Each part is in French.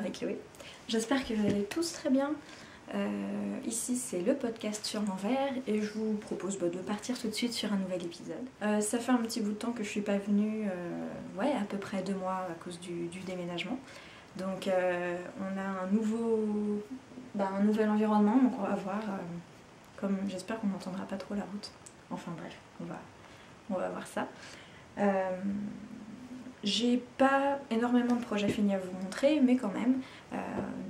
Marie-Chloé. J'espère que vous allez tous très bien. Ici c'est le podcast sur l'envers et je vous propose de partir tout de suite sur un nouvel épisode. Ça fait un petit bout de temps que je suis pas venue, à peu près 2 mois à cause du déménagement. Donc on a un nouvel environnement, donc on va voir, comme j'espère qu'on n'entendra pas trop la route. Enfin bref, on va voir ça. J'ai pas énormément de projets finis à vous montrer, mais quand même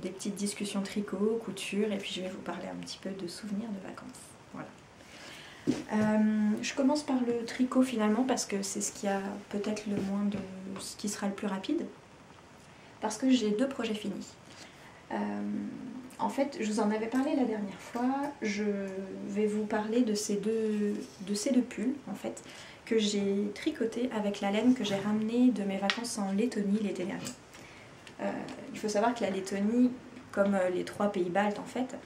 des petites discussions tricot, couture, et puis je vais vous parler un petit peu de souvenirs de vacances. Voilà. Je commence par le tricot finalement parce que c'est ce qui a peut-être le moins de, ce qui sera le plus rapide, parce que j'ai 2 projets finis. En fait, je vous en avais parlé la dernière fois. Je vais vous parler de ces deux pulls en fait que j'ai tricoté avec la laine que j'ai ramenée de mes vacances en Lettonie l'été dernier. Il faut savoir que la Lettonie, comme les 3 pays baltes en fait,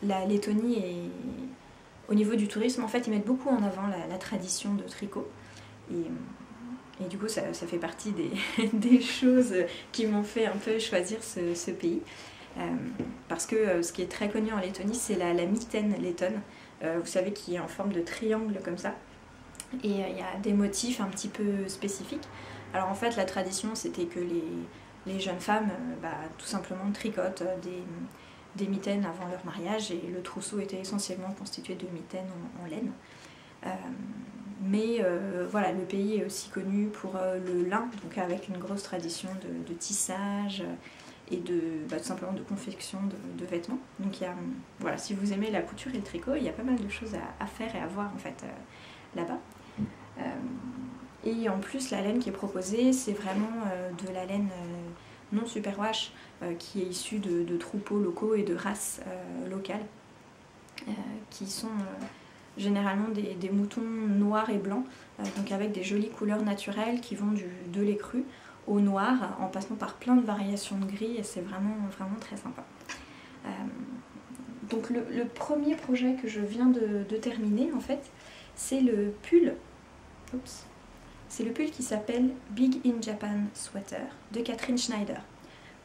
la Lettonie est, au niveau du tourisme en fait, ils mettent beaucoup en avant la tradition de tricot. Et du coup, ça fait partie des choses qui m'ont fait un peu choisir ce pays. Parce que ce qui est très connu en Lettonie, c'est la mitaine lettonne. Vous savez, qui est en forme de triangle comme ça. Et il y a des motifs un petit peu spécifiques. Alors en fait, la tradition, c'était que les jeunes femmes, tout simplement tricotent des mitaines avant leur mariage. Et le trousseau était essentiellement constitué de mitaines en laine. Mais voilà, le pays est aussi connu pour le lin, donc avec une grosse tradition de tissage et tout simplement de confection de vêtements. Donc il y a, voilà, si vous aimez la couture et le tricot, il y a pas mal de choses à faire et à voir en fait là-bas. Et en plus, la laine qui est proposée, c'est vraiment de la laine non superwash qui est issue de troupeaux locaux et de races locales qui sont généralement des moutons noirs et blancs, donc avec des jolies couleurs naturelles qui vont de lait cru au noir, en passant par plein de variations de gris, et c'est vraiment très sympa. Donc le premier projet que je viens de terminer, en fait, c'est le pull. C'est le pull qui s'appelle Big in Japan Sweater de Catherine Schneider.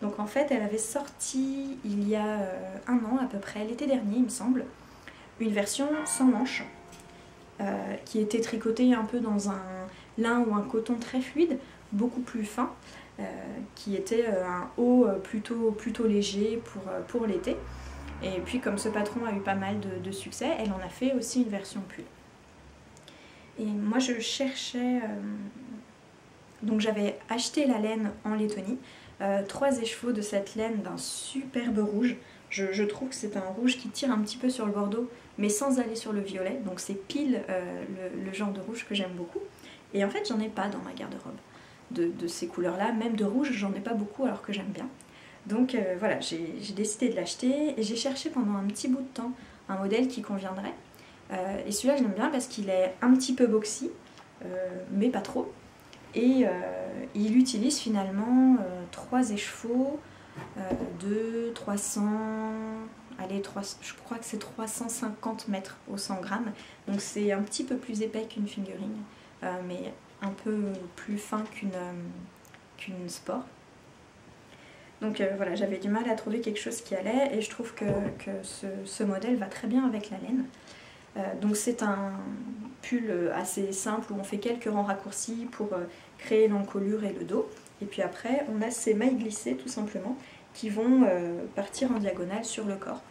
Donc en fait, elle avait sorti il y a 1 an à peu près, l'été dernier il me semble, une version sans manches qui était tricotée un peu dans un lin ou un coton très fluide, beaucoup plus fin, qui était un haut plutôt léger pour l'été. Et puis comme ce patron a eu pas mal de succès, elle en a fait aussi une version pull. Et moi je cherchais, donc j'avais acheté la laine en Lettonie, 3 écheveaux de cette laine d'un superbe rouge. Je trouve que c'est un rouge qui tire un petit peu sur le bordeaux, mais sans aller sur le violet, donc c'est pile le genre de rouge que j'aime beaucoup. Et en fait j'en ai pas dans ma garde-robe de ces couleurs-là, même de rouge j'en ai pas beaucoup alors que j'aime bien. Donc voilà, j'ai décidé de l'acheter et j'ai cherché pendant un petit bout de temps un modèle qui conviendrait. Et celui-là je l'aime bien parce qu'il est un petit peu boxy, mais pas trop. Et il utilise finalement 3 écheveaux de 300, je crois que c'est 350 mètres au 100 grammes, donc c'est un petit peu plus épais qu'une fingering, mais un peu plus fin qu'une sport. Donc voilà, j'avais du mal à trouver quelque chose qui allait, et je trouve que ce modèle va très bien avec la laine. Donc c'est un pull assez simple où on fait quelques rangs raccourcis pour créer l'encolure et le dos. Et puis après, on a ces mailles glissées tout simplement qui vont partir en diagonale sur le corps.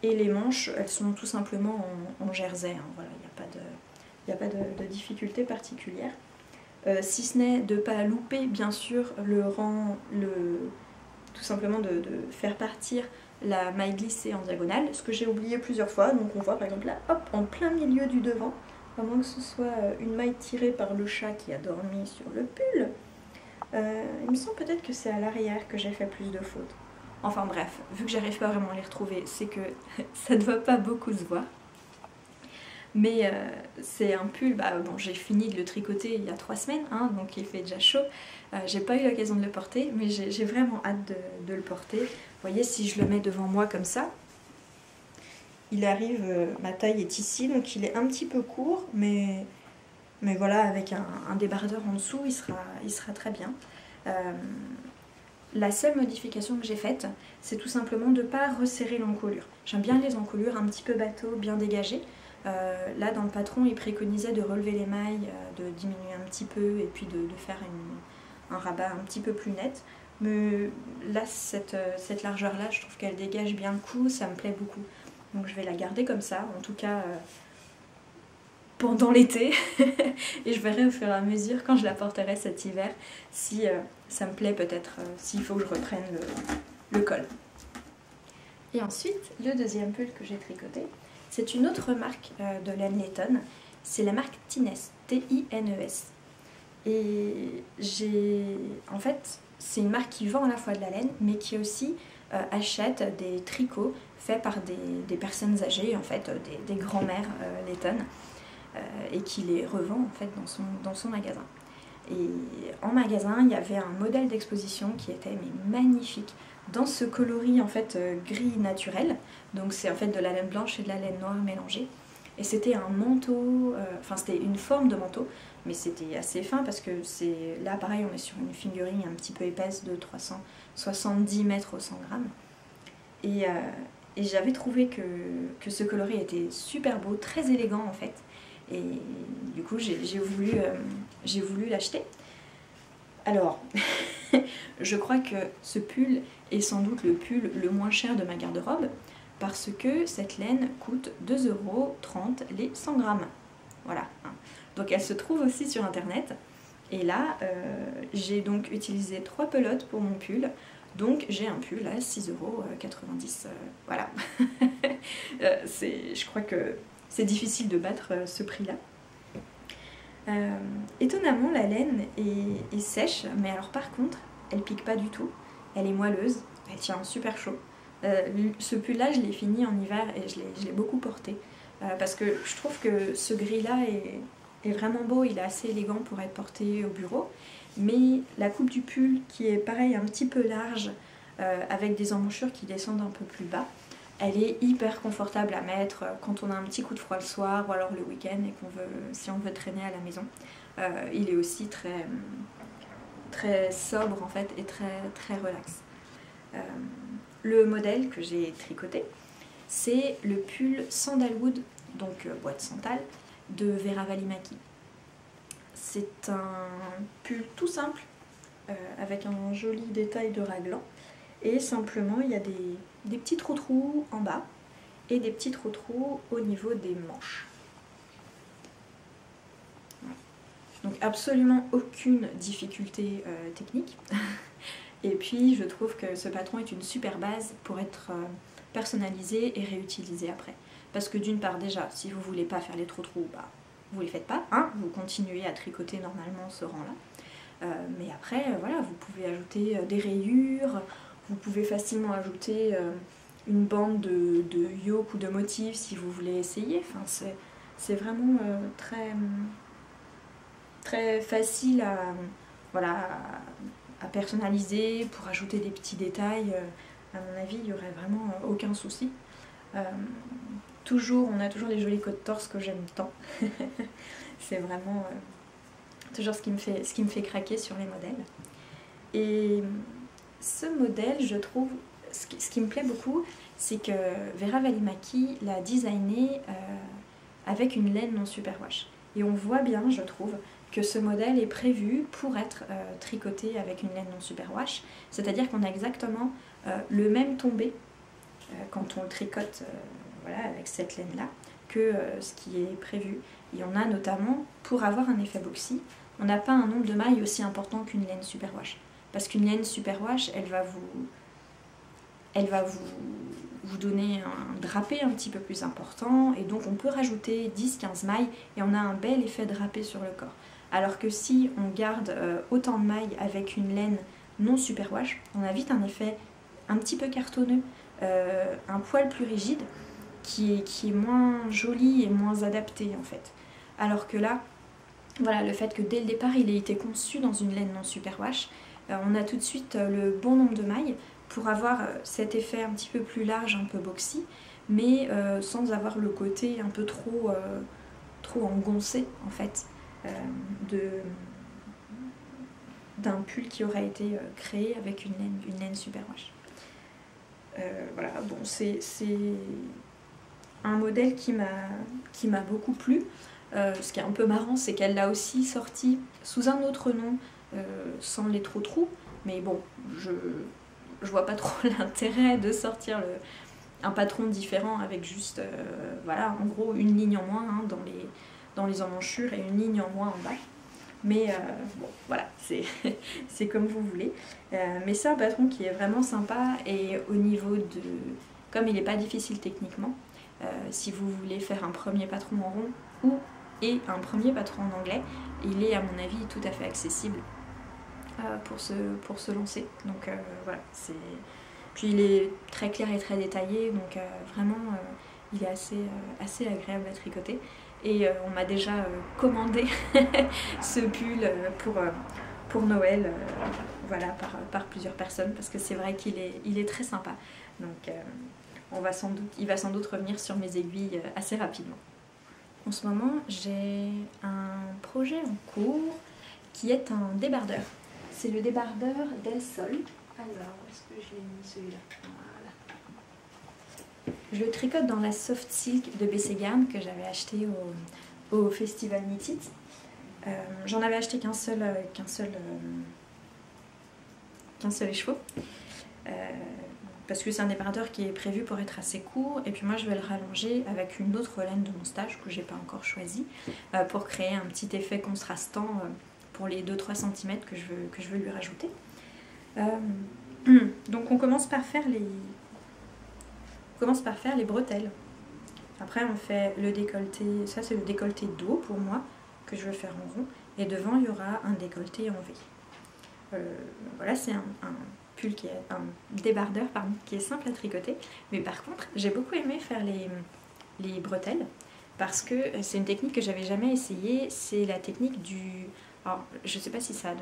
Et les manches, elles sont tout simplement en jersey. Hein. Voilà, il n'y a pas de difficulté particulière. Si ce n'est de ne pas louper, bien sûr, le rang, tout simplement de faire partir la maille glissée en diagonale, ce que j'ai oublié plusieurs fois. Donc on voit par exemple là, hop, en plein milieu du devant, à moins que ce soit une maille tirée par le chat qui a dormi sur le pull. Il me semble peut-être que c'est à l'arrière que j'ai fait plus de fautes. Enfin bref, vu que j'arrive pas vraiment à les retrouver, c'est que ça ne doit pas beaucoup se voir. Mais c'est un pull, bon, j'ai fini de le tricoter il y a 3 semaines, hein, donc il fait déjà chaud. J'ai pas eu l'occasion de le porter, mais j'ai vraiment hâte de le porter. Vous voyez, si je le mets devant moi comme ça, il arrive, ma taille est ici, donc il est un petit peu court, mais voilà, avec un débardeur en dessous, il sera très bien. La seule modification que j'ai faite, c'est tout simplement de ne pas resserrer l'encolure. J'aime bien les encolures un petit peu bateau, bien dégagées. Là, dans le patron, il préconisait de relever les mailles, de diminuer un petit peu et puis de faire un rabat un petit peu plus net. Mais là, cette largeur-là, je trouve qu'elle dégage bien le coup, ça me plaît beaucoup. Donc je vais la garder comme ça, en tout cas pendant l'été. Et je verrai au fur et à mesure, quand je la porterai cet hiver, si ça me plaît peut-être, s'il faut que je reprenne le col. Et ensuite, le deuxième pull que j'ai tricoté, c'est une autre marque de laine Layton, c'est la marque Tines, T-I-N-E-S. Et en fait, c'est une marque qui vend à la fois de la laine, mais qui aussi achète des tricots faits par des personnes âgées, en fait, des grands-mères Layton, et qui les revend en fait dans son magasin. Et en magasin, il y avait un modèle d'exposition qui était magnifique, dans ce coloris en fait gris naturel, donc c'est en fait de la laine blanche et de la laine noire mélangée. Et c'était un manteau, c'était une forme de manteau, mais c'était assez fin parce que là pareil on est sur une fingering un petit peu épaisse de 370 mètres au 100 grammes. Et j'avais trouvé que ce coloris était super beau, très élégant en fait. Et du coup j'ai voulu l'acheter. Alors, je crois que ce pull est sans doute le pull le moins cher de ma garde-robe, parce que cette laine coûte 2,30 € les 100 grammes. Voilà. Donc elle se trouve aussi sur internet. Et là, j'ai donc utilisé 3 pelotes pour mon pull. Donc j'ai un pull à 6,90 €. Voilà. Je crois que c'est difficile de battre ce prix-là. Étonnamment, la laine est sèche, mais alors par contre, elle pique pas du tout. Elle est moelleuse, elle tient super chaud. Ce pull-là, je l'ai fini en hiver et je l'ai beaucoup porté. Parce que je trouve que ce gris-là est vraiment beau, il est assez élégant pour être porté au bureau. Mais la coupe du pull, qui est pareil, un petit peu large, avec des emmanchures qui descendent un peu plus bas, elle est hyper confortable à mettre quand on a un petit coup de froid le soir ou alors le week-end et si on veut traîner à la maison. Il est aussi très sobre en fait et très relax. Le modèle que j'ai tricoté, c'est le pull Sandalwood, donc bois de santal, de Vera Välimäki. C'est un pull tout simple, avec un joli détail de raglan. Et simplement, il y a des petits trous en bas et des petits trous au niveau des manches. Voilà. Donc absolument aucune difficulté technique. Et puis je trouve que ce patron est une super base pour être personnalisé et réutilisé après. Parce que d'une part déjà, si vous ne voulez pas faire les trous, bah, vous ne les faites pas, hein, vous continuez à tricoter normalement ce rang-là. Mais après, voilà, vous pouvez ajouter des rayures. Vous pouvez facilement ajouter une bande de yoke ou de motifs si vous voulez essayer. Enfin, c'est vraiment très facile à personnaliser pour ajouter des petits détails. À mon avis, il n'y aurait vraiment aucun souci. On a toujours les jolis côtes torse que j'aime tant. C'est vraiment toujours ce qui me fait craquer sur les modèles. Et ce modèle, je trouve, ce qui me plaît beaucoup, c'est que Vera Välimäki l'a designé avec une laine non superwash. Et on voit bien, je trouve, que ce modèle est prévu pour être tricoté avec une laine non superwash. C'est-à-dire qu'on a exactement le même tombé quand on le tricote voilà, avec cette laine-là que ce qui est prévu. Et on a notamment, pour avoir un effet boxy, on n'a pas un nombre de mailles aussi important qu'une laine superwash. Parce qu'une laine superwash, elle va vous donner un drapé un petit peu plus important, et donc on peut rajouter 10-15 mailles et on a un bel effet drapé sur le corps. Alors que si on garde autant de mailles avec une laine non superwash, on a vite un effet un petit peu cartonneux, un poil plus rigide, qui est moins joli et moins adapté en fait. Alors que là, voilà, le fait que dès le départ il ait été conçu dans une laine non superwash, on a tout de suite le bon nombre de mailles pour avoir cet effet un petit peu plus large, un peu boxy, mais sans avoir le côté un peu trop engoncé en fait d'un pull qui aura été créé avec une laine superwash. Voilà, bon, c'est un modèle qui m'a beaucoup plu. Ce qui est un peu marrant, c'est qu'elle l'a aussi sorti sous un autre nom, sans les trop trous, mais bon, je vois pas trop l'intérêt de sortir un patron différent avec juste, voilà, en gros une ligne en moins hein, dans les emmanchures et une ligne en moins en bas. Mais bon, voilà, c'est comme vous voulez. Mais c'est un patron qui est vraiment sympa et au niveau de... Comme il n'est pas difficile techniquement, si vous voulez faire un premier patron en rond et un premier patron en anglais, il est à mon avis tout à fait accessible pour se lancer. Donc voilà, puis il est très clair et très détaillé, donc vraiment il est assez agréable à tricoter. Et on m'a déjà commandé ce pull pour Noël, voilà, par plusieurs personnes, parce que c'est vrai qu'il est très sympa. Donc il va sans doute revenir sur mes aiguilles assez rapidement. En ce moment, j'ai un projet en cours qui est un débardeur. C'est le débardeur Del Sol. Alors, où est-ce que je l'ai mis celui-là? Voilà. Je le tricote dans la Soft Silk de Bességarn que j'avais acheté au Festival Knit It. J'en avais acheté qu'un seul écheveau. Parce que c'est un débardeur qui est prévu pour être assez court, et puis moi je vais le rallonger avec une autre laine de mon stage que j'ai pas encore choisi, pour créer un petit effet contrastant pour les 2-3 cm que je veux lui rajouter. Donc on commence par faire les bretelles. Après on fait le décolleté, ça c'est le décolleté dos pour moi, que je veux faire en rond, et devant il y aura un décolleté en V. Voilà, c'est un pull qui est un débardeur pardon, qui est simple à tricoter, mais par contre j'ai beaucoup aimé faire les bretelles parce que c'est une technique que j'avais jamais essayée. C'est la technique du, alors je sais pas si ça a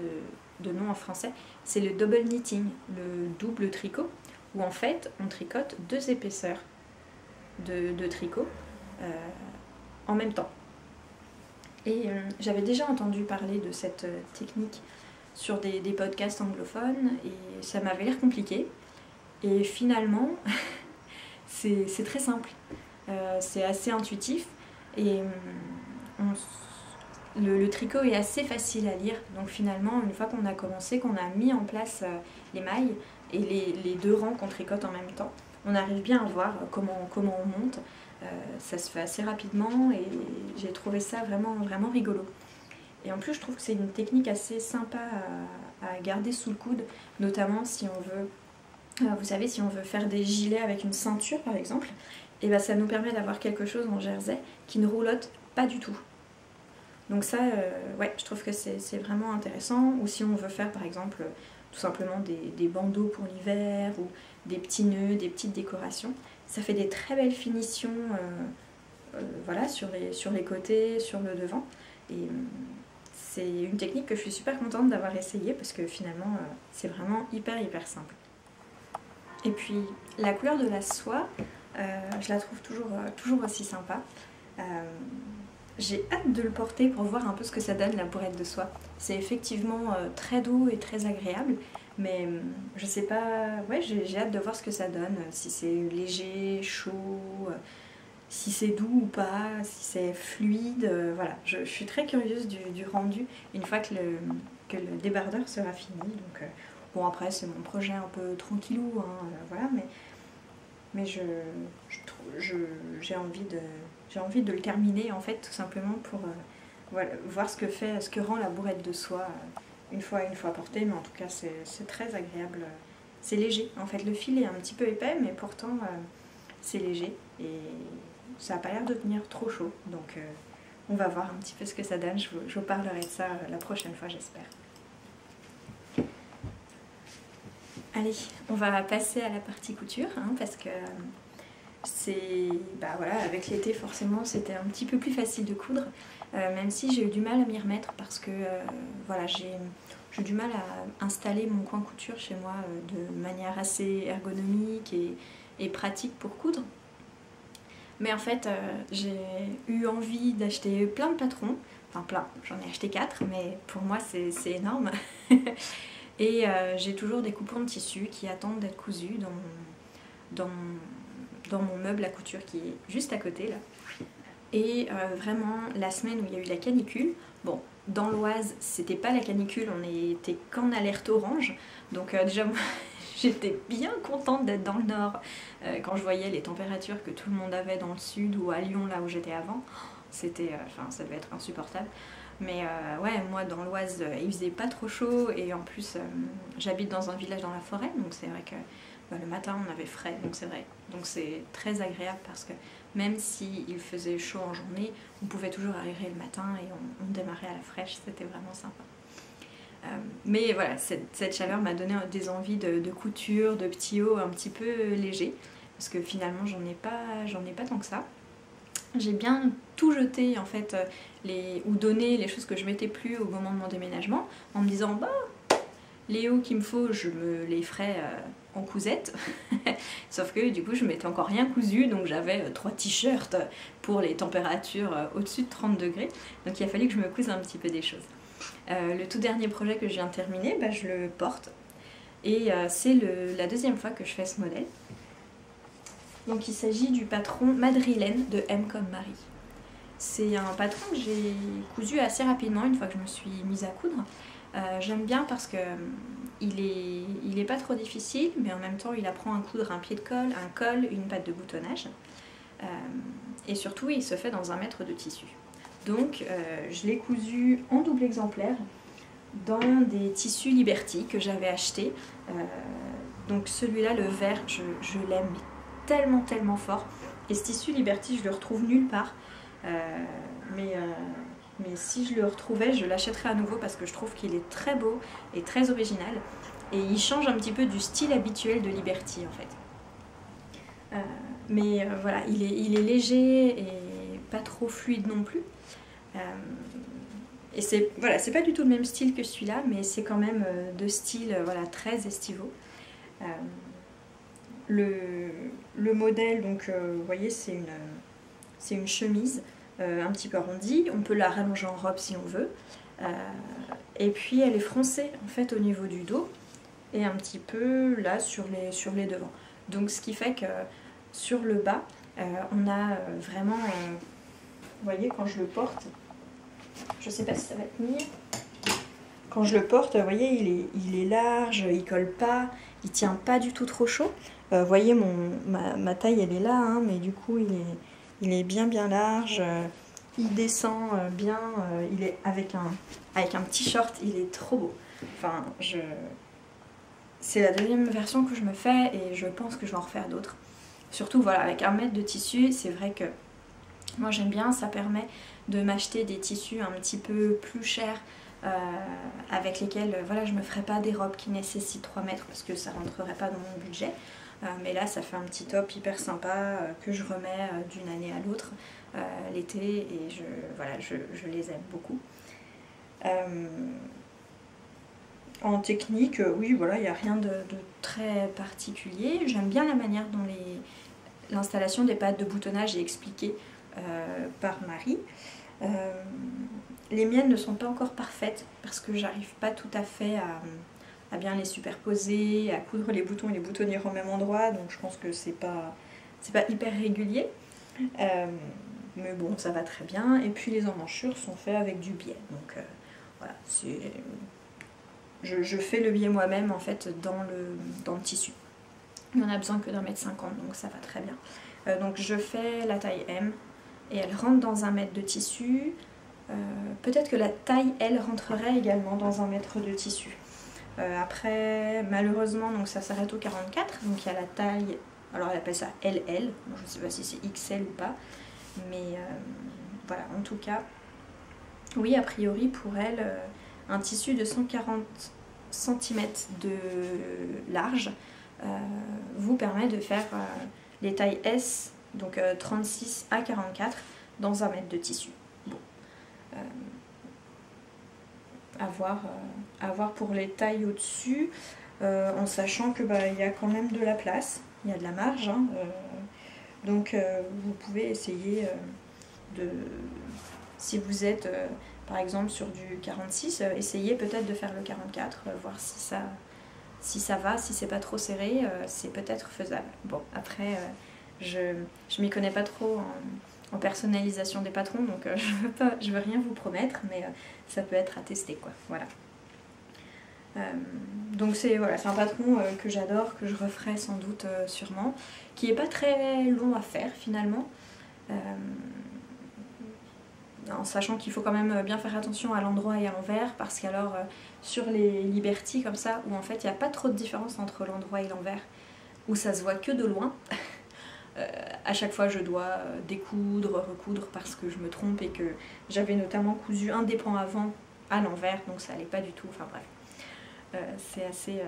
de nom en français, c'est le double knitting, le double tricot, où en fait on tricote 2 épaisseurs de tricot en même temps. Et j'avais déjà entendu parler de cette technique sur des podcasts anglophones et ça m'avait l'air compliqué. Et finalement, c'est très simple. C'est assez intuitif et le tricot est assez facile à lire. Donc finalement, une fois qu'on a commencé, qu'on a mis en place les mailles et les 2 rangs qu'on tricote en même temps, on arrive bien à voir comment on monte. Ça se fait assez rapidement et j'ai trouvé ça vraiment, vraiment rigolo. Et en plus, je trouve que c'est une technique assez sympa à garder sous le coude, notamment si on veut, vous savez, si on veut faire des gilets avec une ceinture par exemple, et ben ça nous permet d'avoir quelque chose en jersey qui ne roulotte pas du tout. Donc ça, ouais, je trouve que c'est vraiment intéressant. Ou si on veut faire par exemple tout simplement des bandeaux pour l'hiver ou des petits nœuds, des petites décorations, ça fait des très belles finitions voilà, sur les côtés, sur le devant. Et c'est une technique que je suis super contente d'avoir essayée parce que finalement c'est vraiment hyper simple. Et puis la couleur de la soie, je la trouve toujours aussi sympa. J'ai hâte de le porter pour voir un peu ce que ça donne la bourrette de soie. C'est effectivement très doux et très agréable, mais je sais pas, ouais, j'ai hâte de voir ce que ça donne, si c'est léger, chaud, si c'est doux ou pas, si c'est fluide, voilà. Je suis très curieuse du rendu une fois que le débardeur sera fini. Donc, bon, après c'est mon projet un peu tranquillou, hein, voilà, mais j'ai envie de le terminer en fait, tout simplement pour voilà, voir ce que rend la bourrette de soie une fois portée. Mais en tout cas c'est très agréable, c'est léger en fait, le fil est un petit peu épais mais pourtant c'est léger et ça n'a pas l'air de tenir trop chaud, donc on va voir un petit peu ce que ça donne. Je vous parlerai de ça la prochaine fois, j'espère. Allez, on va passer à la partie couture, hein, parce que c'est, bah voilà, avec l'été forcément c'était un petit peu plus facile de coudre, même si j'ai eu du mal à m'y remettre parce que voilà, j'ai du mal à installer mon coin couture chez moi de manière assez ergonomique et pratique pour coudre. Mais en fait j'ai eu envie d'acheter plein de patrons enfin plein, j'en ai acheté 4, mais pour moi c'est énorme. Et j'ai toujours des coupons de tissu qui attendent d'être cousus dans mon meuble à couture qui est juste à côté là. Et vraiment la semaine où il y a eu la canicule, bon, dans l'Oise c'était pas la canicule, on était qu'en alerte orange, donc déjà moi j'étais bien contente d'être dans le nord quand je voyais les températures que tout le monde avait dans le sud ou à Lyon là où j'étais avant, c'était, enfin ça devait être insupportable. Mais ouais, moi dans l'Oise il faisait pas trop chaud et en plus j'habite dans un village dans la forêt, donc c'est vrai que le matin on avait frais, donc c'est vrai, donc c'est très agréable parce que même s'il faisait chaud en journée, on pouvait toujours aérer le matin et on démarrait à la fraîche, c'était vraiment sympa. Mais voilà, cette chaleur m'a donné des envies de couture, de petits hauts un petit peu légers, parce que finalement j'en ai pas tant que ça. J'ai bien tout jeté en fait, ou donné les choses que je mettais plus au moment de mon déménagement, en me disant bah les hauts qu'il me faut, je me les ferai en cousette. Sauf que du coup je m'étais encore rien cousu, donc j'avais 3 t-shirts pour les températures au-dessus de 30 degrés, donc il a fallu que je me couse un petit peu des choses. Le tout dernier projet que je viens de terminer, bah, je le porte, et c'est la deuxième fois que je fais ce modèle. Donc il s'agit du patron Madrilène de M comme Marie. C'est un patron que j'ai cousu assez rapidement une fois que je me suis mise à coudre. J'aime bien parce que il est pas trop difficile, mais en même temps il apprend à coudre un pied de colle, un col, une patte de boutonnage. Et surtout il se fait dans 1 mètre de tissu. Donc je l'ai cousu en double exemplaire dans des tissus Liberty que j'avais achetés. Donc celui-là, le vert, je l'aime tellement fort. Et ce tissu Liberty, je le retrouve nulle part. Mais si je le retrouvais, je l'achèterais à nouveau parce que je trouve qu'il est très beau et très original. Et il change un petit peu du style habituel de Liberty en fait. Voilà, il est léger et pas trop fluide non plus. Et c'est voilà, c'est pas du tout le même style que celui-là, mais c'est quand même 2 styles voilà, très estivaux. Le modèle, donc vous voyez, c'est une chemise un petit peu arrondie. On peut la rallonger en robe si on veut. Et puis elle est froncée en fait au niveau du dos et un petit peu là sur les devants. Donc ce qui fait que sur le bas, on a vraiment, vous voyez, quand je le porte, je sais pas si ça va tenir. Quand je le porte, vous voyez, il est large, il colle pas, il tient pas du tout trop chaud. Vous voyez, ma taille, elle est là, hein, mais du coup, il est bien large. Il descend bien. Il est avec un petit short, il est trop beau. Enfin, c'est la deuxième version que je me fais et je pense que je vais en refaire d'autres. Surtout, voilà, avec 1 mètre de tissu, c'est vrai que moi j'aime bien, ça permet de m'acheter des tissus un petit peu plus chers avec lesquels voilà, je ne me ferai pas des robes qui nécessitent 3 mètres parce que ça ne rentrerait pas dans mon budget. Mais là ça fait un petit top hyper sympa que je remets d'une année à l'autre l'été et voilà, je les aime beaucoup. En technique, oui, voilà, il n'y a rien de très particulier. J'aime bien la manière dont l'installation des pattes de boutonnage est expliquée par Marie. Les miennes ne sont pas encore parfaites parce que j'arrive pas tout à fait à bien les superposer, à coudre les boutons et les boutonnières au même endroit, donc je pense que c'est pas hyper régulier. Mais bon, ça va très bien. Et puis les emmanchures sont faites avec du biais, donc voilà, je fais le biais moi-même en fait dans le tissu. Il n'y en a besoin que d'1,50 m, donc ça va très bien. Donc je fais la taille M et elle rentre dans 1 mètre de tissu. Peut-être que la taille elle rentrerait également dans 1 mètre de tissu. Après, malheureusement, donc ça s'arrête au 44, donc il y a la taille, alors elle appelle ça LL, je ne sais pas si c'est XL ou pas, mais voilà, en tout cas, oui, a priori pour elle, un tissu de 140 cm de large vous permet de faire les tailles S, donc 36 à 44, dans 1 mètre de tissu. Bon. À voir pour les tailles au-dessus, en sachant que il y a quand même de la place, il y a de la marge, hein, donc vous pouvez essayer si vous êtes Par exemple sur du 46, essayez peut-être de faire le 44, voir si ça va, si c'est pas trop serré, c'est peut-être faisable. Bon, après, je m'y connais pas trop en personnalisation des patrons, donc je veux rien vous promettre, mais ça peut être à tester, quoi. Voilà. Donc c'est un patron que j'adore, que je referai sans doute sûrement, qui est pas très long à faire finalement, en sachant qu'il faut quand même bien faire attention à l'endroit et à l'envers, parce qu'alors sur les Liberty comme ça, où en fait il n'y a pas trop de différence entre l'endroit et l'envers, où ça se voit que de loin, à chaque fois je dois découdre, recoudre parce que je me trompe et que j'avais notamment cousu un des pans avant à l'envers, donc ça allait pas du tout, enfin bref. C'est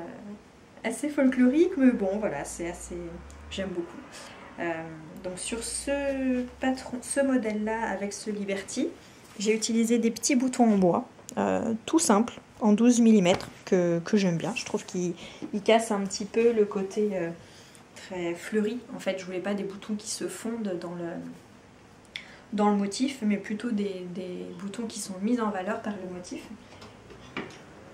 assez folklorique, mais bon, voilà, c'est assez... j'aime beaucoup. Donc sur ce modèle-là, avec ce Liberty, j'ai utilisé des petits boutons en bois, tout simple, en 12 mm, que j'aime bien. Je trouve qu'ils cassent un petit peu le côté très fleuri. En fait, je voulais pas des boutons qui se fondent dans le motif, mais plutôt des boutons qui sont mis en valeur par le motif.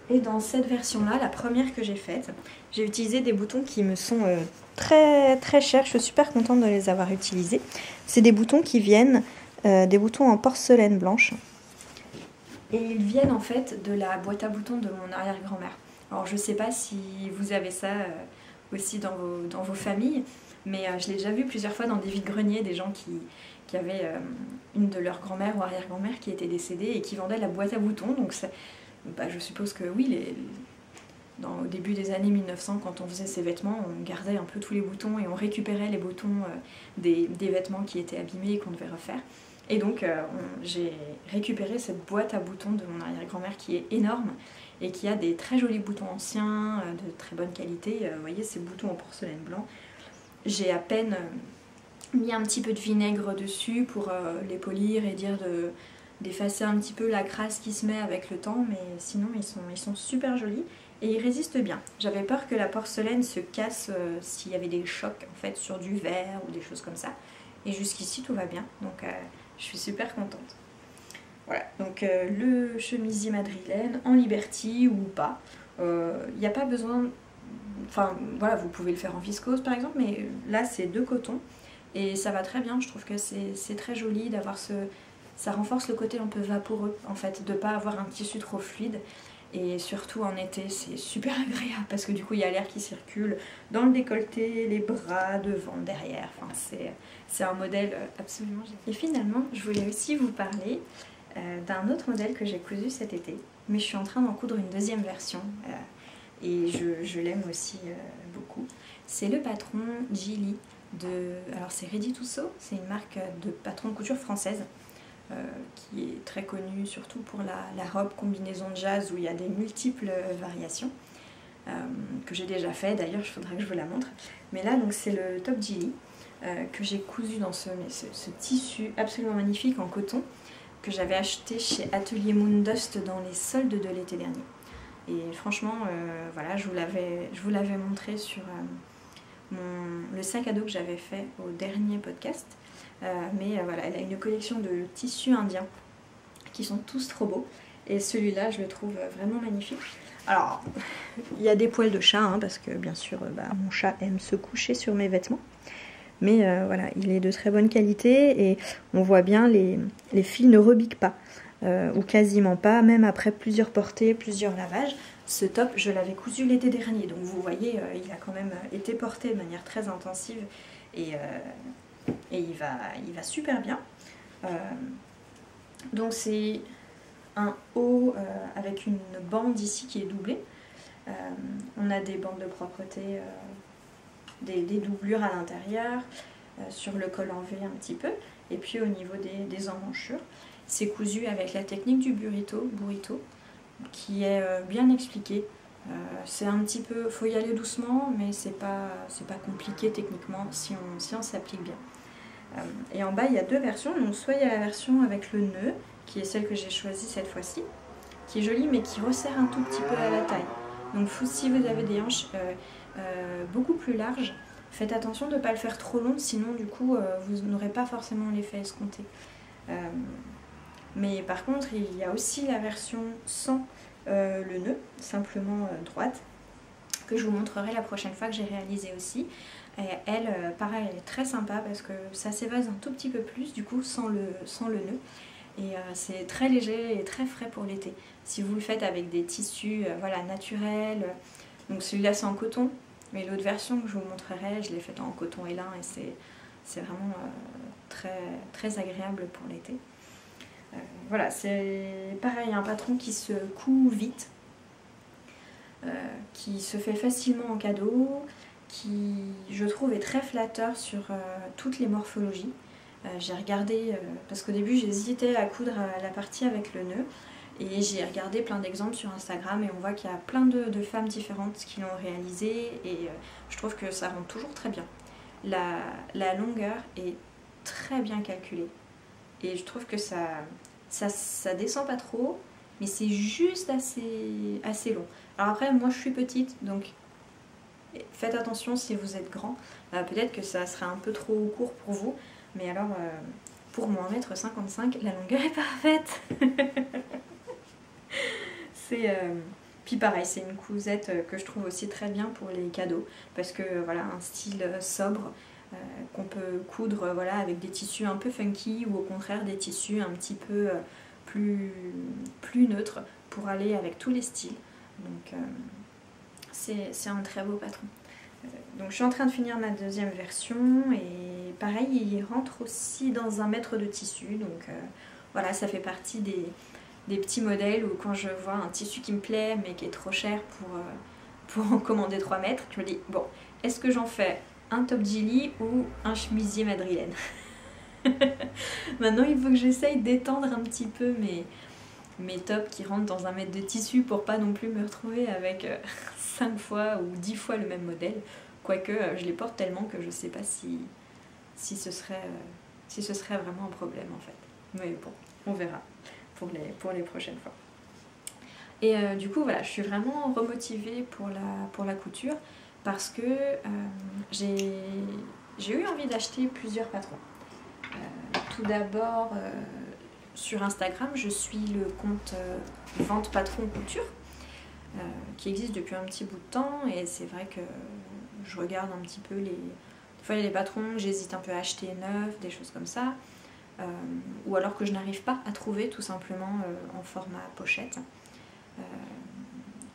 Et dans cette version-là, la première que j'ai faite, j'ai utilisé des boutons qui me sont très très chers. Je suis super contente de les avoir utilisés. C'est des boutons qui viennent, des boutons en porcelaine blanche. Et ils viennent en fait de la boîte à boutons de mon arrière-grand-mère. Alors je sais pas si vous avez ça aussi dans vos familles, mais je l'ai déjà vu plusieurs fois dans des vides-greniers, des gens qui avaient une de leurs grand-mères ou arrière-grand-mère qui était décédée et qui vendaient la boîte à boutons. Donc je suppose que oui, au début des années 1900, quand on faisait ses vêtements, on gardait un peu tous les boutons et on récupérait les boutons des vêtements qui étaient abîmés et qu'on devait refaire. Et donc j'ai récupéré cette boîte à boutons de mon arrière-grand-mère qui est énorme et qui a des très jolis boutons anciens, de très bonne qualité. Vous voyez ces boutons en porcelaine blanc. J'ai à peine mis un petit peu de vinaigre dessus pour les polir et dire d'effacer un petit peu la crasse qui se met avec le temps, mais sinon ils sont super jolis et ils résistent bien. J'avais peur que la porcelaine se casse s'il y avait des chocs en fait sur du verre ou des choses comme ça, et jusqu'ici tout va bien, donc je suis super contente. Voilà, donc le chemisier madrilène en Liberty ou pas, il n'y a pas besoin, enfin voilà, vous pouvez le faire en viscose par exemple, mais là c'est de coton et ça va très bien. Je trouve que c'est très joli d'avoir ça renforce le côté un peu vaporeux en fait, de ne pas avoir un tissu trop fluide, et surtout en été c'est super agréable parce que du coup il y a l'air qui circule dans le décolleté, les bras, devant, derrière, enfin c'est un modèle absolument génial. Et finalement je voulais aussi vous parler d'un autre modèle que j'ai cousu cet été, mais je suis en train d'en coudre une deuxième version et je l'aime aussi beaucoup. C'est le patron Gilly alors c'est Ready to Sew, c'est une marque de patron de couture française qui est très connue surtout pour la robe combinaison de jazz où il y a des multiples variations que j'ai déjà fait, d'ailleurs il faudra que je vous la montre. Mais là donc c'est le top Gilly que j'ai cousu dans ce tissu absolument magnifique en coton que j'avais acheté chez Atelier Moondust dans les soldes de l'été dernier. Et franchement voilà, je vous l'avais montré sur le sac à dos que j'avais fait au dernier podcast. Mais voilà, elle a une collection de tissus indiens qui sont tous trop beaux. Et celui-là, je le trouve vraiment magnifique. Alors, il y a des poils de chat, hein, parce que bien sûr, mon chat aime se coucher sur mes vêtements. Mais voilà, il est de très bonne qualité et on voit bien les fils ne rebiquent pas, ou quasiment pas, même après plusieurs portées, plusieurs lavages. Ce top, je l'avais cousu l'été dernier, donc vous voyez, il a quand même été porté de manière très intensive et il va super bien. Donc c'est un haut avec une bande ici qui est doublée. On a des bandes de propreté, des doublures à l'intérieur, sur le col en V un petit peu, et puis au niveau des emmanchures. C'est cousu avec la technique du burrito qui est bien expliquée. C'est un petit peu, faut y aller doucement, mais c'est pas compliqué techniquement si on s'applique bien. Et en bas il y a deux versions, donc soit il y a la version avec le nœud, qui est celle que j'ai choisie cette fois-ci, qui est jolie mais qui resserre un tout petit peu à la taille. Donc si vous avez des hanches beaucoup plus larges, faites attention de ne pas le faire trop long, sinon du coup vous n'aurez pas forcément l'effet escompté. Mais par contre, il y a aussi la version sans le nœud, simplement droite, que je vous montrerai la prochaine fois que j'ai réalisé aussi. Et elle, pareil, elle est très sympa parce que ça s'évase un tout petit peu plus, du coup, sans le nœud. Et c'est très léger et très frais pour l'été. Si vous le faites avec des tissus voilà, naturels, donc celui-là c'est en coton, mais l'autre version que je vous montrerai, je l'ai faite en coton et lin et c'est vraiment très, très agréable pour l'été. Voilà, c'est pareil, un patron qui se coud vite, qui se fait facilement en cadeau, qui je trouve est très flatteur sur toutes les morphologies. J'ai regardé, parce qu'au début j'hésitais à coudre la partie avec le nœud, et j'ai regardé plein d'exemples sur Instagram et on voit qu'il y a plein de femmes différentes qui l'ont réalisé et je trouve que ça rend toujours très bien. La longueur est très bien calculée et je trouve que ça descend pas trop, mais c'est juste assez long. Alors après, moi je suis petite, donc faites attention si vous êtes grand, peut-être que ça sera un peu trop court pour vous, mais alors pour moi 1m55, la longueur est parfaite. Puis pareil, c'est une cousette que je trouve aussi très bien pour les cadeaux, parce que voilà, un style sobre qu'on peut coudre voilà, avec des tissus un peu funky ou au contraire des tissus un petit peu plus neutres pour aller avec tous les styles. Donc c'est un très beau patron. Donc je suis en train de finir ma deuxième version et pareil, il rentre aussi dans 1 mètre de tissu, donc voilà, ça fait partie des petits modèles où quand je vois un tissu qui me plaît mais qui est trop cher pour en commander 3 mètres, je me dis bon, est-ce que j'en fais un top Gilly ou un chemisier madrilène? Maintenant il faut que j'essaye d'étendre un petit peu mes tops qui rentrent dans 1 mètre de tissu pour pas non plus me retrouver avec 5 fois ou 10 fois le même modèle, quoique je les porte tellement que je sais pas si ce serait vraiment un problème en fait. Mais bon, on verra pour les prochaines fois. Et du coup voilà, je suis vraiment remotivée pour la couture parce que j'ai eu envie d'acheter plusieurs patrons. Tout d'abord sur Instagram, je suis le compte Vente Patron Couture qui existe depuis un petit bout de temps et c'est vrai que je regarde un petit peu des fois il y a des patrons, j'hésite un peu à acheter neuf, des choses comme ça. Ou alors que je n'arrive pas à trouver tout simplement en format pochette.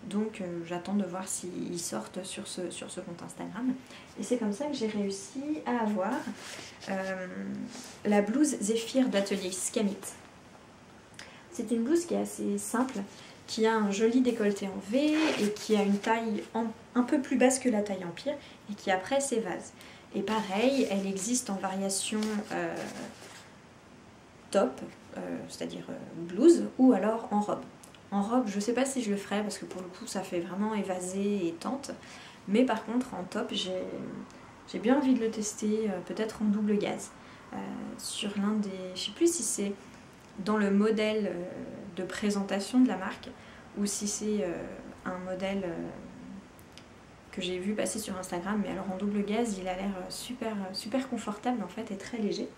Donc j'attends de voir s'ils sortent sur ce compte Instagram. Et c'est comme ça que j'ai réussi à avoir la blouse Zéphyr d'atelier Scamit. C'est une blouse qui est assez simple, qui a un joli décolleté en V et qui a une taille un peu plus basse que la taille empire et qui après s'évase. Et pareil, elle existe en variation top, c'est-à-dire blouse, ou alors en robe. En robe, je sais pas si je le ferai parce que pour le coup ça fait vraiment évasé et tente, mais par contre en top j'ai bien envie de le tester, peut-être en double gaze, sur l'un des, je sais plus si c'est dans le modèle de présentation de la marque ou si c'est un modèle que j'ai vu passer sur Instagram, mais alors en double gaze il a l'air super confortable en fait et très léger.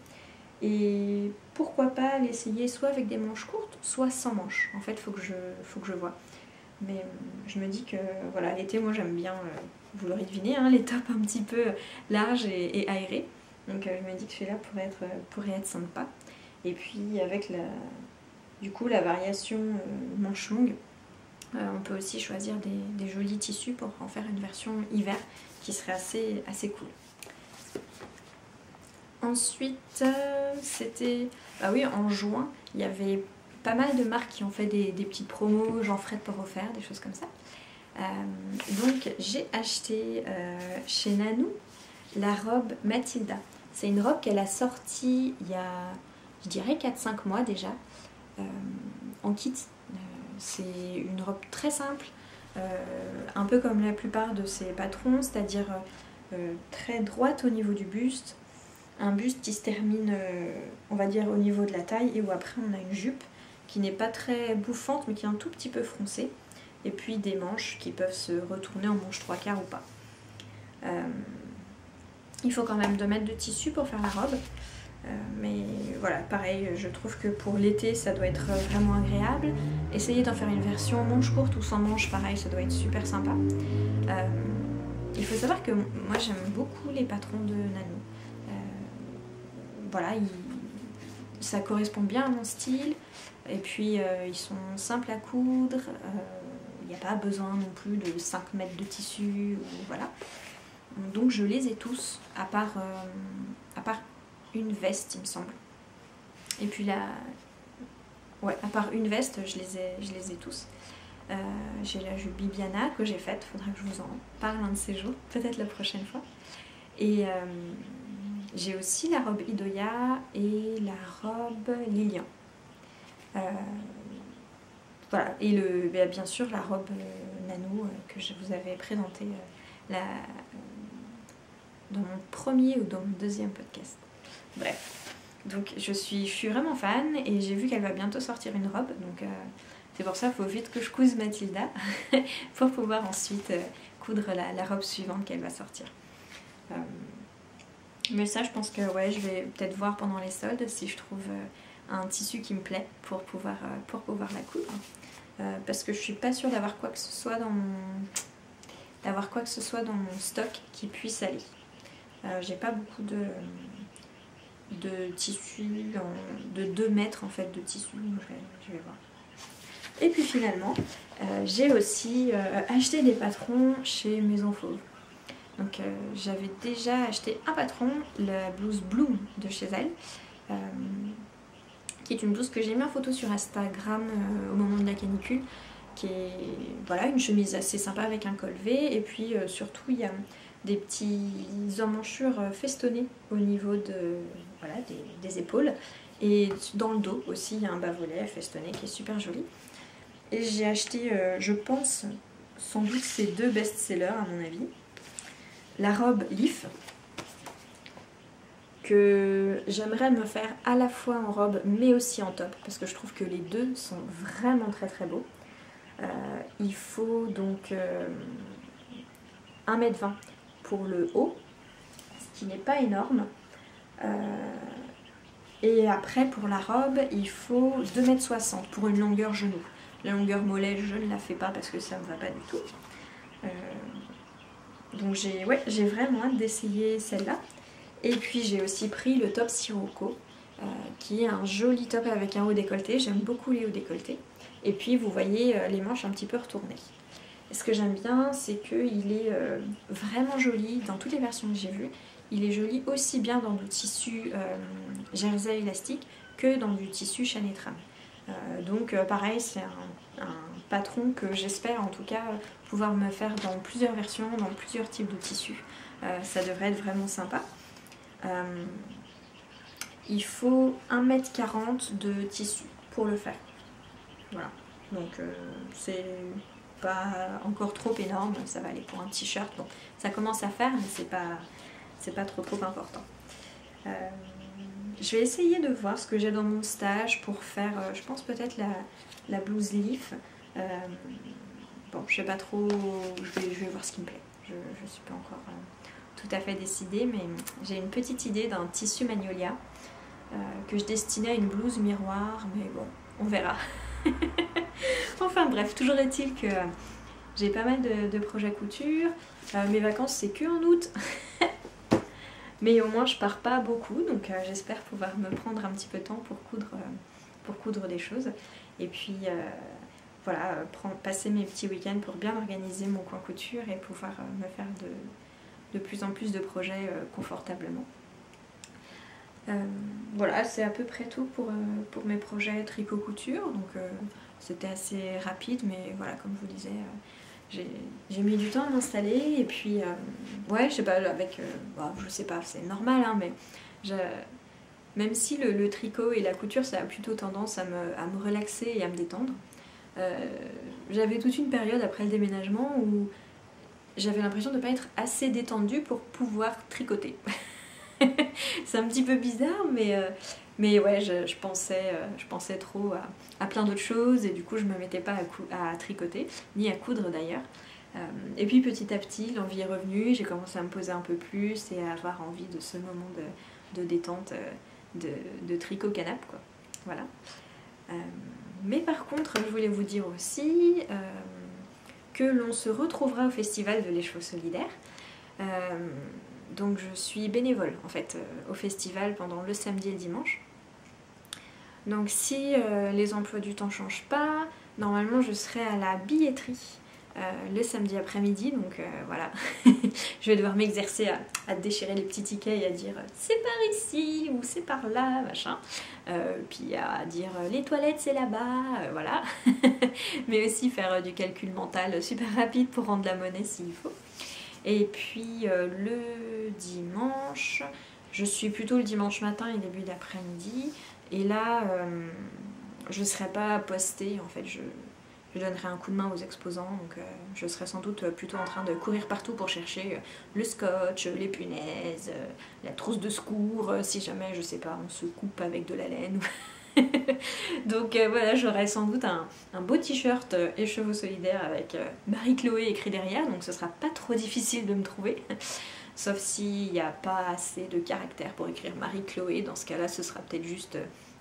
Et pourquoi pas l'essayer soit avec des manches courtes, soit sans manches. En fait, faut que je vois. Mais je me dis que voilà, l'été, moi j'aime bien, vous l'aurez deviné, hein, les tops un petit peu larges et aérés. Donc je me dis que celui-là pourrait être sympa. Et puis avec du coup la variation manche longue, on peut aussi choisir des jolis tissus pour en faire une version hiver qui serait assez cool. Ensuite, c'était... Bah oui, en juin, il y avait pas mal de marques qui ont fait des petites promos, genre frais de port offert, des choses comme ça. Donc j'ai acheté chez Nanou la robe Mathilda. C'est une robe qu'elle a sortie il y a, je dirais, 4-5 mois déjà, en kit. C'est une robe très simple, un peu comme la plupart de ses patrons, c'est-à-dire très droite au niveau du buste. Un buste qui se termine, on va dire, au niveau de la taille et où après on a une jupe qui n'est pas très bouffante mais qui est un tout petit peu froncée. Et puis des manches qui peuvent se retourner en manche 3/4 ou pas. Il faut quand même 2 mètres de tissu pour faire la robe. Mais voilà, pareil, je trouve que pour l'été ça doit être vraiment agréable. Essayez d'en faire une version manche courte ou sans manche, pareil, ça doit être super sympa. Il faut savoir que moi j'aime beaucoup les patrons de Nano. Voilà, ça correspond bien à mon style, et puis ils sont simples à coudre, il n'y a pas besoin non plus de 5 mètres de tissu, voilà. Donc je les ai tous, à part une veste il me semble. Et puis là, ouais, à part une veste, je les ai tous. J'ai la jupe Bibiana que j'ai faite, faudra que je vous en parle un de ces jours, peut-être la prochaine fois. Et j'ai aussi la robe Idoya et la robe Lilian. Voilà, et bien sûr la robe Nano que je vous avais présentée dans mon premier ou dans mon deuxième podcast. Bref, donc je suis vraiment fan et j'ai vu qu'elle va bientôt sortir une robe, donc c'est pour ça qu'il faut vite que je couse Mathilda pour pouvoir ensuite coudre la robe suivante qu'elle va sortir. Mais ça, je pense que ouais, je vais peut-être voir pendant les soldes si je trouve un tissu qui me plaît pour pouvoir la coudre. Parce que je suis pas sûre d'avoir quoi que ce soit dans mon stock qui puisse aller. J'ai pas beaucoup de tissu, de 2 mètres en fait de tissu, je vais voir. Et puis finalement, j'ai aussi acheté des patrons chez Maison Fauve. Donc j'avais déjà acheté un patron, la blouse Bloom de chez elle, qui est une blouse que j'ai mis en photo sur Instagram au moment de la canicule, qui est voilà, une chemise assez sympa avec un col V, et puis surtout il y a des petits emmanchures festonnées au niveau voilà, des épaules, et dans le dos aussi il y a un bas-volet festonné qui est super joli. Et j'ai acheté, je pense, sans doute ces 2 best-sellers à mon avis. La robe Leaf, que j'aimerais me faire à la fois en robe mais aussi en top, parce que je trouve que les deux sont vraiment très très beaux. Il faut donc 1,20 m pour le haut, ce qui n'est pas énorme. Et après pour la robe, il faut 2,60 m pour une longueur genou. La longueur mollet, je ne la fais pas parce que ça ne me va pas du tout. Donc j'ai vraiment hâte d'essayer celle-là. Et puis j'ai aussi pris le top Sirocco, qui est un joli top avec un haut décolleté. J'aime beaucoup les hauts décolletés. Et puis vous voyez les manches un petit peu retournées. Et ce que j'aime bien, c'est qu'il est vraiment joli dans toutes les versions que j'ai vues. Il est joli aussi bien dans du tissu jersey élastique que dans du tissu chaîne et trame. Donc pareil, c'est un patron que j'espère en tout cas pouvoir me faire dans plusieurs versions, dans plusieurs types de tissus. Ça devrait être vraiment sympa. Il faut 1,40 m de tissu pour le faire. Voilà, donc c'est pas encore trop énorme, ça va aller pour un t-shirt. Bon, ça commence à faire, mais c'est pas trop important. Je vais essayer de voir ce que j'ai dans mon stage pour faire, je pense peut-être la blouse Leaf. Bon, je sais pas trop, je vais voir ce qui me plaît. Je suis pas encore tout à fait décidée, mais j'ai une petite idée d'un tissu Magnolia que je destinais à une blouse miroir, mais bon, on verra. Enfin bref, toujours est-il que j'ai pas mal de projets couture. Mes vacances c'est que en août. Mais au moins je pars pas beaucoup, donc j'espère pouvoir me prendre un petit peu de temps pour coudre des choses. Et puis voilà, passer mes petits week-ends pour bien organiser mon coin couture et pouvoir me faire de plus en plus de projets confortablement. Voilà, c'est à peu près tout pour mes projets tricot couture. Donc c'était assez rapide, mais voilà, comme je vous disais, j'ai mis du temps à m'installer. Et puis ouais, je sais pas, bon, je sais pas, c'est normal, hein, mais même si le tricot et la couture ça a plutôt tendance à me relaxer et à me détendre, j'avais toute une période après le déménagement où j'avais l'impression de ne pas être assez détendue pour pouvoir tricoter. C'est un petit peu bizarre, mais ouais, je pensais trop à plein d'autres choses, et du coup je me mettais pas à tricoter, ni à coudre d'ailleurs. Et puis petit à petit l'envie est revenue, j'ai commencé à me poser un peu plus et à avoir envie de ce moment de détente de tricot canap, quoi. Voilà. Mais par contre, je voulais vous dire aussi que l'on se retrouvera au festival de l'Écheveau solidaire. Donc je suis bénévole en fait au festival pendant le samedi et le dimanche. Donc si les emplois du temps ne changent pas, normalement je serai à la billetterie le samedi après-midi, donc voilà, je vais devoir m'exercer à déchirer les petits tickets et à dire c'est par ici ou c'est par là, machin, puis à dire les toilettes c'est là-bas, voilà, mais aussi faire du calcul mental super rapide pour rendre la monnaie s'il faut. Et puis le dimanche, je suis plutôt le dimanche matin et début d'après-midi, et là je ne serai pas postée, en fait je donnerai un coup de main aux exposants, donc je serai sans doute plutôt en train de courir partout pour chercher le scotch, les punaises, la trousse de secours, si jamais, je sais pas, on se coupe avec de la laine. Donc voilà, j'aurai sans doute un beau t-shirt Écheveau solidaire avec Marie-Chloé écrit derrière, donc ce sera pas trop difficile de me trouver. Sauf s'il n'y a pas assez de caractère pour écrire Marie-Chloé, dans ce cas-là ce sera peut-être juste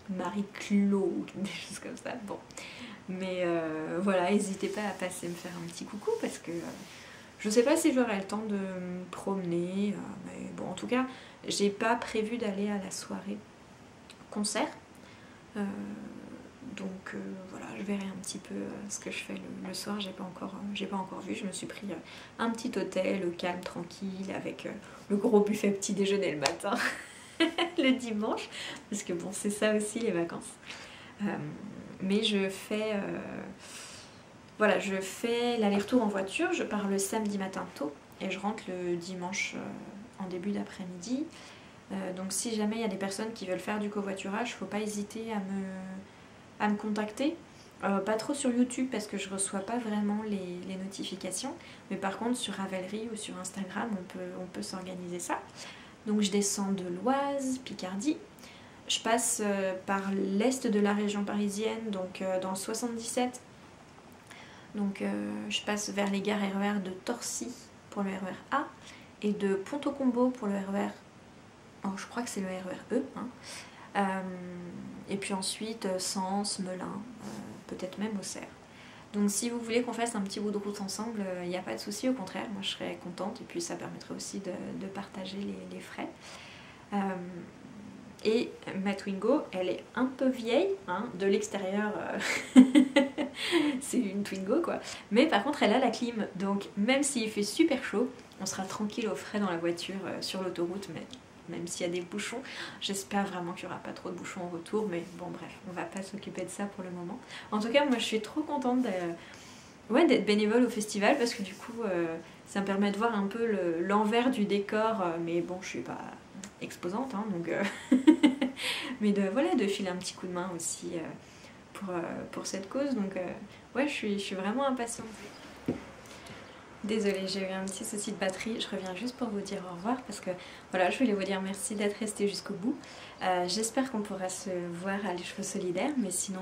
Marie-Claude, des choses comme ça. Bon. Mais voilà, n'hésitez pas à passer me faire un petit coucou parce que je sais pas si j'aurai le temps de me promener, mais bon, en tout cas, j'ai pas prévu d'aller à la soirée concert. Donc voilà, je verrai un petit peu ce que je fais le soir, j'ai pas encore vu. Je me suis pris un petit hôtel calme, tranquille, avec le gros buffet petit déjeuner le matin, le dimanche, parce que bon, c'est ça aussi les vacances. Mais je fais voilà, je fais l'aller-retour en voiture, je pars le samedi matin tôt et je rentre le dimanche en début d'après-midi. Donc si jamais il y a des personnes qui veulent faire du covoiturage, faut pas hésiter à me contacter. Pas trop sur YouTube parce que je reçois pas vraiment les notifications, mais par contre sur Ravelry ou sur Instagram on peut s'organiser ça. Donc je descends de l'Oise, Picardie. Je passe par l'est de la région parisienne, donc dans le 77. Donc je passe vers les gares RER de Torcy pour le RER A et de Pont-au-Combo pour le RER, oh, je crois que c'est le RER E. Hein. Et puis ensuite Sens, Melun, peut-être même Auxerre. Donc si vous voulez qu'on fasse un petit bout de route ensemble, il n'y a pas de souci, au contraire, moi je serais contente et puis ça permettrait aussi de partager les frais. Et ma Twingo, elle est un peu vieille, hein, de l'extérieur, c'est une Twingo quoi. Mais par contre, elle a la clim, donc même s'il fait super chaud, on sera tranquille au frais dans la voiture sur l'autoroute, mais même s'il y a des bouchons, j'espère vraiment qu'il n'y aura pas trop de bouchons en retour, mais bon bref, on va pas s'occuper de ça pour le moment. En tout cas, moi je suis trop contente d'être bénévole au festival, parce que du coup, ça me permet de voir un peu l'envers du décor, mais bon, je suis pas exposante, hein, donc mais voilà, de filer un petit coup de main aussi pour cette cause, donc ouais, je suis vraiment impatiente. Désolée, j'ai eu un petit souci de batterie, je reviens juste pour vous dire au revoir parce que voilà, je voulais vous dire merci d'être resté jusqu'au bout. J'espère qu'on pourra se voir à l'Écheveau solidaire, mais sinon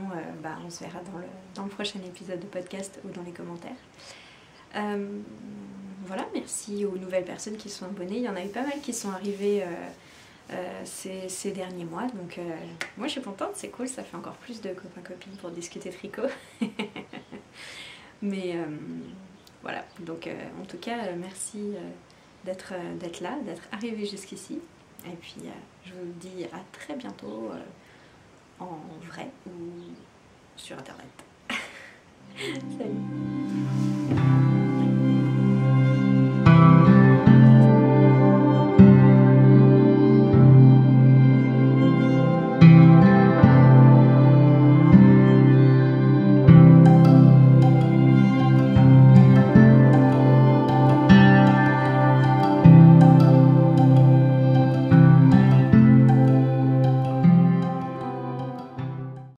on se verra dans le prochain épisode de podcast ou dans les commentaires. Voilà, merci aux nouvelles personnes qui sont abonnées, il y en a eu pas mal qui sont arrivées ces derniers mois, donc moi je suis contente, c'est cool, ça fait encore plus de copains-copines pour discuter tricot. Mais voilà, donc en tout cas merci d'être là, d'être arrivé jusqu'ici, et puis je vous dis à très bientôt en vrai ou sur internet. Salut.